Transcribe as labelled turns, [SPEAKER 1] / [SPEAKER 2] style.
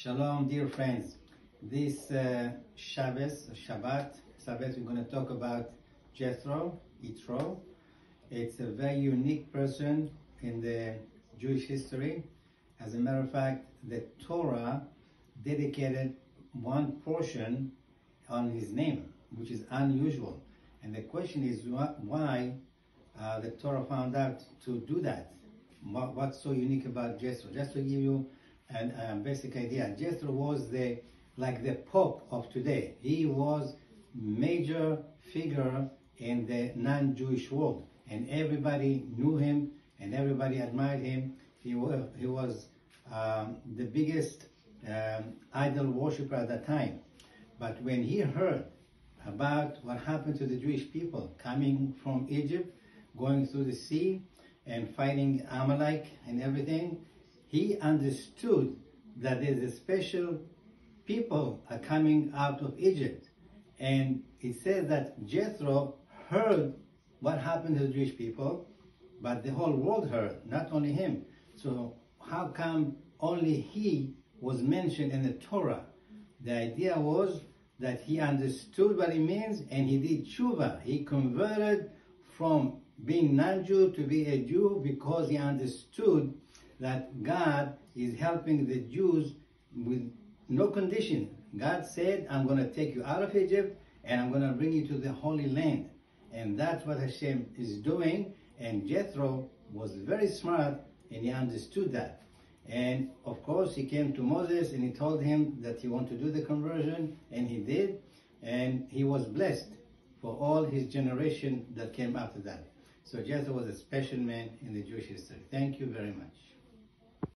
[SPEAKER 1] Shalom, dear friends. This Shabbat, we're going to talk about Jethro, Yitro. It's a very unique person in the Jewish history. As a matter of fact, the Torah dedicated one portion on his name, which is unusual. And the question is why the Torah found out to do that. What's so unique about Jethro? Just to give you a basic idea, Jethro was like the Pope of today. He was major figure in the non-Jewish world, and everybody knew him and everybody admired him. He was the biggest idol worshiper at that time. But when he heard about what happened to the Jewish people coming from Egypt, going through the sea and fighting Amalek and everything, he understood that there's a special people are coming out of Egypt. And it says that Jethro heard what happened to the Jewish people, but the whole world heard, not only him. So how come only he was mentioned in the Torah? The idea was that he understood what it means and he did tshuva. He converted from being non-Jew to be a Jew because he understood that God is helping the Jews with no condition. God said, I'm going to take you out of Egypt and I'm going to bring you to the Holy Land. And that's what Hashem is doing. And Jethro was very smart and he understood that. And of course, he came to Moses and he told him that he wanted to do the conversion, and he did. And he was blessed for all his generation that came after that. So Jethro was a special man in the Jewish history. Thank you very much.